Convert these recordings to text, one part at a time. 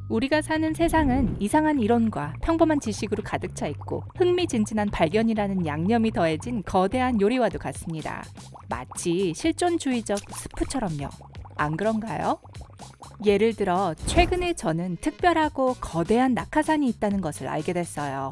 우리가 사는 세상은 이상한 이론과 평범한 지식으로 가득 차 있고 흥미진진한 발견이라는 양념이 더해진 거대한 요리와도 같습니다. 마치 실존주의적 스프처럼요. 안 그런가요? 예를 들어 최근에 저는 특별하고 거대한 낙하산이 있다는 것을 알게 됐어요.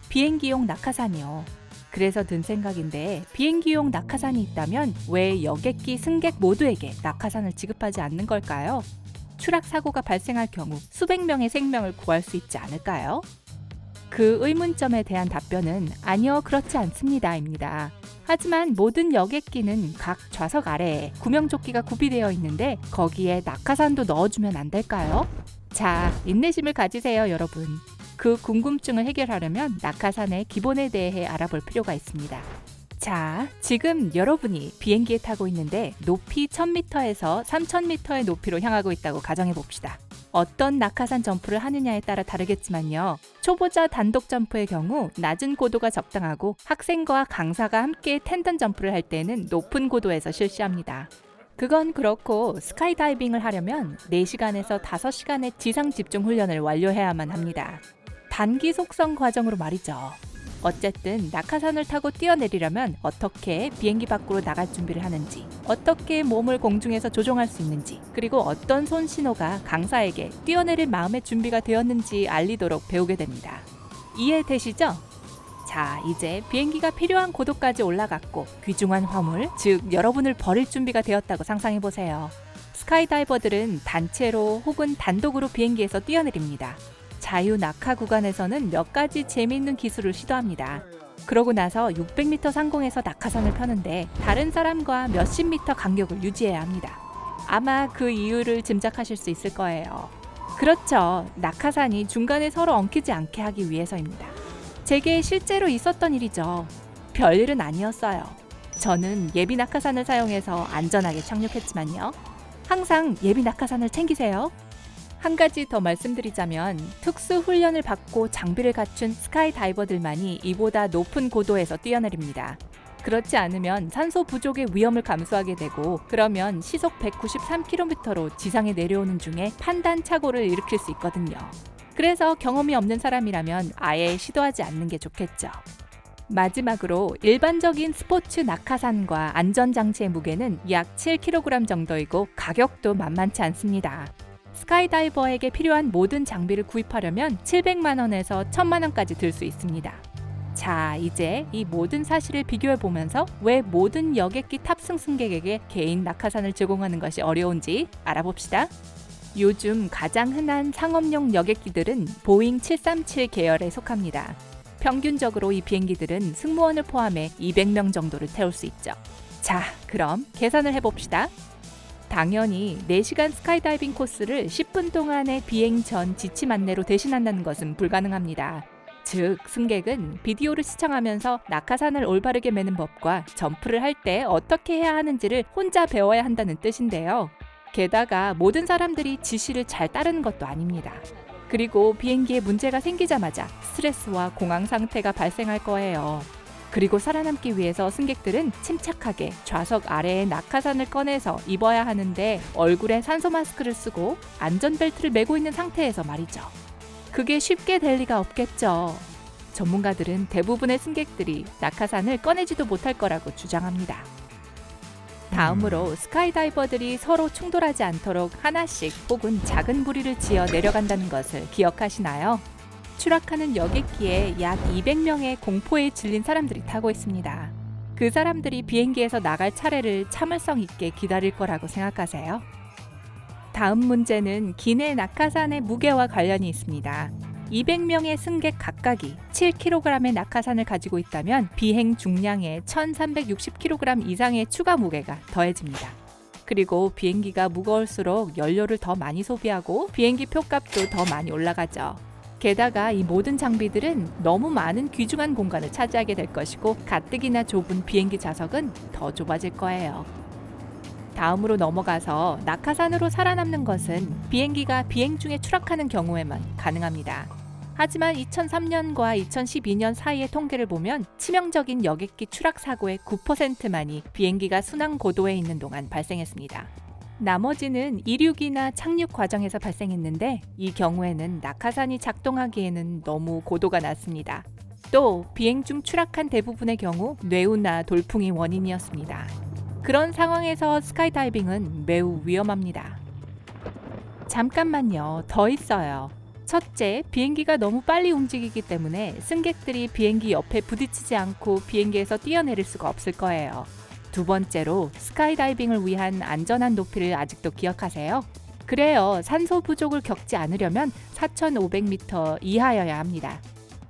비행기용 낙하산이요. 그래서 든 생각인데 비행기용 낙하산이 있다면 왜 여객기 승객 모두에게 낙하산을 지급하지 않는 걸까요? 추락 사고가 발생할 경우 수백 명의 생명을 구할 수 있지 않을까요? 그 의문점에 대한 답변은 아니요, 그렇지 않습니다입니다. 하지만 모든 여객기는 각 좌석 아래에 구명조끼가 구비되어 있는데 거기에 낙하산도 넣어주면 안 될까요? 자, 인내심을 가지세요, 여러분. 그 궁금증을 해결하려면 낙하산의 기본에 대해 알아볼 필요가 있습니다. 자, 지금 여러분이 비행기에 타고 있는데 높이 1000m에서 3000m의 높이로 향하고 있다고 가정해 봅시다. 어떤 낙하산 점프를 하느냐에 따라 다르겠지만요. 초보자 단독 점프의 경우 낮은 고도가 적당하고 학생과 강사가 함께 텐던 점프를 할 때는 높은 고도에서 실시합니다. 그건 그렇고 스카이다이빙을 하려면 4시간에서 5시간의 지상 집중 훈련을 완료해야만 합니다. 단기 속성 과정으로 말이죠. 어쨌든 낙하산을 타고 뛰어내리려면 어떻게 비행기 밖으로 나갈 준비를 하는지, 어떻게 몸을 공중에서 조종할 수 있는지, 그리고 어떤 손신호가 강사에게 뛰어내릴 마음의 준비가 되었는지 알리도록 배우게 됩니다. 이해되시죠? 자, 이제 비행기가 필요한 고도까지 올라갔고 귀중한 화물, 즉 여러분을 버릴 준비가 되었다고 상상해보세요. 스카이다이버들은 단체로 혹은 단독으로 비행기에서 뛰어내립니다. 자유 낙하 구간에서는 몇 가지 재미있는 기술을 시도합니다. 그러고 나서 600m 상공에서 낙하산을 펴는데 다른 사람과 몇십 미터 간격을 유지해야 합니다. 아마 그 이유를 짐작하실 수 있을 거예요. 그렇죠. 낙하산이 중간에 서로 엉키지 않게 하기 위해서입니다. 제게 실제로 있었던 일이죠. 별일은 아니었어요. 저는 예비 낙하산을 사용해서 안전하게 착륙했지만요. 항상 예비 낙하산을 챙기세요. 한 가지 더 말씀드리자면 특수 훈련을 받고 장비를 갖춘 스카이다이버들만이 이보다 높은 고도에서 뛰어내립니다. 그렇지 않으면 산소 부족의 위험을 감수하게 되고 그러면 시속 193km로 지상에 내려오는 중에 판단 착오를 일으킬 수 있거든요. 그래서 경험이 없는 사람이라면 아예 시도하지 않는 게 좋겠죠. 마지막으로 일반적인 스포츠 낙하산과 안전장치의 무게는 약 7kg 정도이고 가격도 만만치 않습니다. 스카이다이버에게 필요한 모든 장비를 구입하려면 700만 원에서 1000만 원까지 들 수 있습니다. 자, 이제 이 모든 사실을 비교해 보면서 왜 모든 여객기 탑승 승객에게 개인 낙하산을 제공하는 것이 어려운지 알아봅시다. 요즘 가장 흔한 상업용 여객기들은 보잉 737 계열에 속합니다. 평균적으로 이 비행기들은 승무원을 포함해 200명 정도를 태울 수 있죠. 자, 그럼 계산을 해봅시다. 당연히 4시간 스카이다이빙 코스를 10분 동안의 비행 전 지침 안내로 대신한다는 것은 불가능합니다. 즉, 승객은 비디오를 시청하면서 낙하산을 올바르게 매는 법과 점프를 할 때 어떻게 해야 하는지를 혼자 배워야 한다는 뜻인데요. 게다가 모든 사람들이 지시를 잘 따르는 것도 아닙니다. 그리고 비행기에 문제가 생기자마자 스트레스와 공황 상태가 발생할 거예요. 그리고 살아남기 위해서 승객들은 침착하게 좌석 아래에 낙하산을 꺼내서 입어야 하는데 얼굴에 산소 마스크를 쓰고 안전벨트를 매고 있는 상태에서 말이죠. 그게 쉽게 될 리가 없겠죠. 전문가들은 대부분의 승객들이 낙하산을 꺼내지도 못할 거라고 주장합니다. 다음으로 스카이다이버들이 서로 충돌하지 않도록 하나씩 혹은 작은 부리를 지어 내려간다는 것을 기억하시나요? 추락하는 여객기에 약 200명의 공포에 질린 사람들이 타고 있습니다. 그 사람들이 비행기에서 나갈 차례를 참을성 있게 기다릴 거라고 생각하세요? 다음 문제는 기내 낙하산의 무게와 관련이 있습니다. 200명의 승객 각각이 7kg의 낙하산을 가지고 있다면 비행 중량의 1360kg 이상의 추가 무게가 더해집니다. 그리고 비행기가 무거울수록 연료를 더 많이 소비하고 비행기 표값도 더 많이 올라가죠. 게다가 이 모든 장비들은 너무 많은 귀중한 공간을 차지하게 될 것이고 가뜩이나 좁은 비행기 좌석은 더 좁아질 거예요. 다음으로 넘어가서 낙하산으로 살아남는 것은 비행기가 비행 중에 추락하는 경우에만 가능합니다. 하지만 2003년과 2012년 사이의 통계를 보면 치명적인 여객기 추락 사고의 9%만이 비행기가 순항 고도에 있는 동안 발생했습니다. 나머지는 이륙이나 착륙 과정에서 발생했는데 이 경우에는 낙하산이 작동하기에는 너무 고도가 낮습니다. 또 비행 중 추락한 대부분의 경우 뇌우나 돌풍이 원인이었습니다. 그런 상황에서 스카이다이빙은 매우 위험합니다. 잠깐만요, 더 있어요. 첫째, 비행기가 너무 빨리 움직이기 때문에 승객들이 비행기 옆에 부딪히지 않고 비행기에서 뛰어내릴 수가 없을 거예요. 두 번째로, 스카이다이빙을 위한 안전한 높이를 아직도 기억하세요? 그래요, 산소 부족을 겪지 않으려면 4,500m 이하여야 합니다.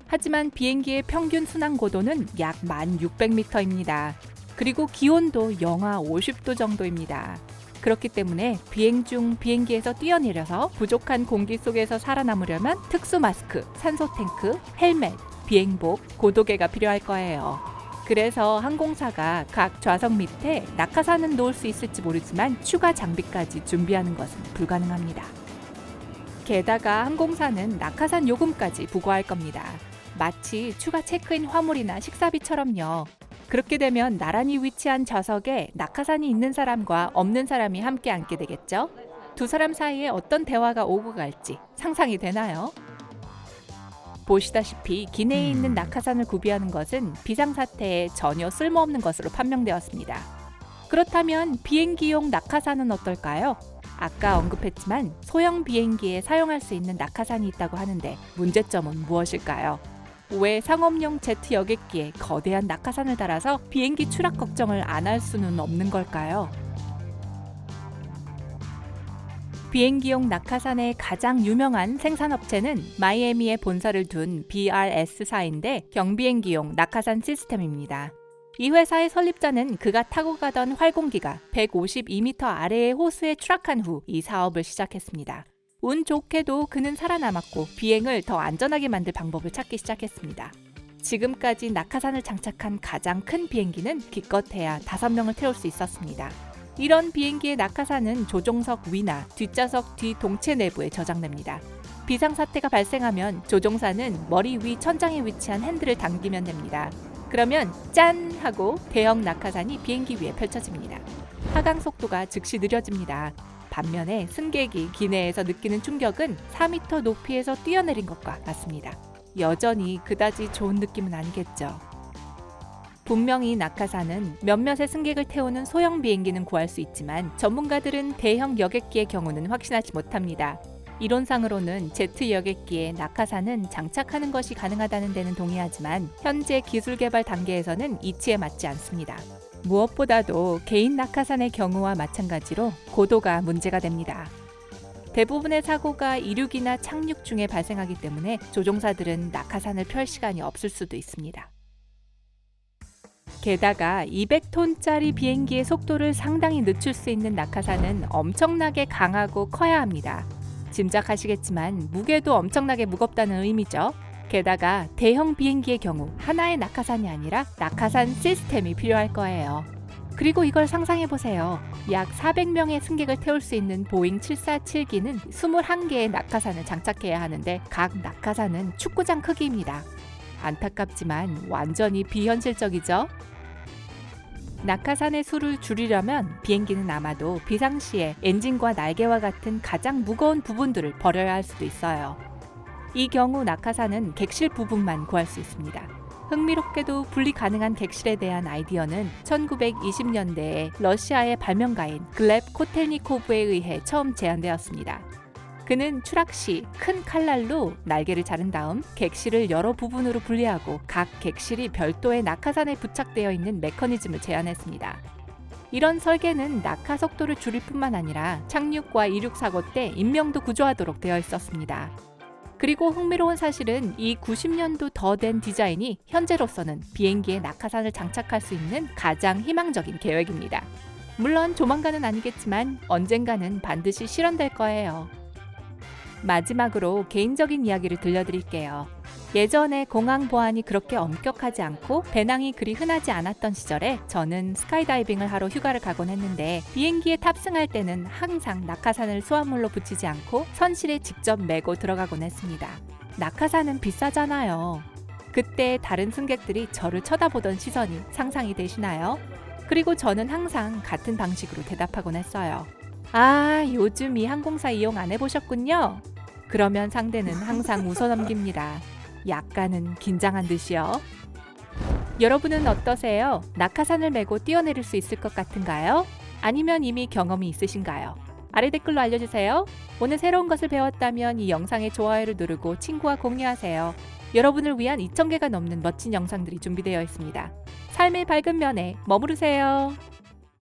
하지만 비행기의 평균 순항 고도는 약 1,600m입니다. 그리고 기온도 영하 50도 정도입니다. 그렇기 때문에 비행 중 비행기에서 뛰어내려서 부족한 공기 속에서 살아남으려면 특수 마스크, 산소 탱크, 헬멧, 비행복, 고도계가 필요할 거예요. 그래서 항공사가 각 좌석 밑에 낙하산은 놓을 수 있을지 모르지만 추가 장비까지 준비하는 것은 불가능합니다. 게다가 항공사는 낙하산 요금까지 부과할 겁니다. 마치 추가 체크인 화물이나 식사비처럼요. 그렇게 되면 나란히 위치한 좌석에 낙하산이 있는 사람과 없는 사람이 함께 앉게 되겠죠? 두 사람 사이에 어떤 대화가 오고 갈지 상상이 되나요? 보시다시피 기내에 있는 낙하산을 구비하는 것은 비상사태에 전혀 쓸모없는 것으로 판명되었습니다. 그렇다면 비행기용 낙하산은 어떨까요? 아까 언급했지만 소형 비행기에 사용할 수 있는 낙하산이 있다고 하는데 문제점은 무엇일까요? 왜 상업용 제트 여객기에 거대한 낙하산을 달아서 비행기 추락 걱정을 안 할 수는 없는 걸까요? 비행기용 낙하산의 가장 유명한 생산업체는 마이애미에 본사를 둔 BRS사인데 경비행기용 낙하산 시스템입니다. 이 회사의 설립자는 그가 타고 가던 활공기가 152m 아래의 호수에 추락한 후 이 사업을 시작했습니다. 운 좋게도 그는 살아남았고 비행을 더 안전하게 만들 방법을 찾기 시작했습니다. 지금까지 낙하산을 장착한 가장 큰 비행기는 기껏해야 5명을 태울 수 있었습니다. 이런 비행기의 낙하산은 조종석 위나 뒷좌석 뒤 동체 내부에 저장됩니다. 비상사태가 발생하면 조종사는 머리 위 천장에 위치한 핸들을 당기면 됩니다. 그러면 짠! 하고 대형 낙하산이 비행기 위에 펼쳐집니다. 하강 속도가 즉시 느려집니다. 반면에 승객이 기내에서 느끼는 충격은 4m 높이에서 뛰어내린 것과 같습니다. 여전히 그다지 좋은 느낌은 아니겠죠. 분명히 낙하산은 몇몇의 승객을 태우는 소형 비행기는 구할 수 있지만 전문가들은 대형 여객기의 경우는 확신하지 못합니다. 이론상으로는 제트 여객기에 낙하산은 장착하는 것이 가능하다는 데는 동의하지만 현재 기술 개발 단계에서는 이치에 맞지 않습니다. 무엇보다도 개인 낙하산의 경우와 마찬가지로 고도가 문제가 됩니다. 대부분의 사고가 이륙이나 착륙 중에 발생하기 때문에 조종사들은 낙하산을 펼 시간이 없을 수도 있습니다. 게다가 200톤짜리 비행기의 속도를 상당히 늦출 수 있는 낙하산은 엄청나게 강하고 커야 합니다. 짐작하시겠지만 무게도 엄청나게 무겁다는 의미죠. 게다가 대형 비행기의 경우 하나의 낙하산이 아니라 낙하산 시스템이 필요할 거예요. 그리고 이걸 상상해보세요. 약 400명의 승객을 태울 수 있는 보잉 747기는 21개의 낙하산을 장착해야 하는데 각 낙하산은 축구장 크기입니다. 안타깝지만 완전히 비현실적이죠? 낙하산의 수를 줄이려면 비행기는 아마도 비상시에 엔진과 날개와 같은 가장 무거운 부분들을 버려야 할 수도 있어요. 이 경우 낙하산은 객실 부분만 구할 수 있습니다. 흥미롭게도 분리 가능한 객실에 대한 아이디어는 1920년대에 러시아의 발명가인 글렙 코텔니코브에 의해 처음 제안되었습니다. 그는 추락 시 큰 칼날로 날개를 자른 다음 객실을 여러 부분으로 분리하고 각 객실이 별도의 낙하산에 부착되어 있는 메커니즘을 제안했습니다. 이런 설계는 낙하 속도를 줄일 뿐만 아니라 착륙과 이륙 사고 때 인명도 구조하도록 되어 있었습니다. 그리고 흥미로운 사실은 이 90년도 더 된 디자인이 현재로서는 비행기에 낙하산을 장착할 수 있는 가장 희망적인 계획입니다. 물론 조만간은 아니겠지만 언젠가는 반드시 실현될 거예요. 마지막으로 개인적인 이야기를 들려드릴게요. 예전에 공항 보안이 그렇게 엄격하지 않고 배낭이 그리 흔하지 않았던 시절에 저는 스카이다이빙을 하러 휴가를 가곤 했는데 비행기에 탑승할 때는 항상 낙하산을 수화물로 붙이지 않고 선실에 직접 메고 들어가곤 했습니다. 낙하산은 비싸잖아요. 그때 다른 승객들이 저를 쳐다보던 시선이 상상이 되시나요? 그리고 저는 항상 같은 방식으로 대답하곤 했어요. 아, 요즘 이 항공사 이용 안 해보셨군요. 그러면 상대는 항상 웃어넘깁니다. 약간은 긴장한 듯이요. 여러분은 어떠세요? 낙하산을 메고 뛰어내릴 수 있을 것 같은가요? 아니면 이미 경험이 있으신가요? 아래 댓글로 알려주세요. 오늘 새로운 것을 배웠다면 이 영상에 좋아요를 누르고 친구와 공유하세요. 여러분을 위한 2,000개가 넘는 멋진 영상들이 준비되어 있습니다. 삶의 밝은 면에 머무르세요.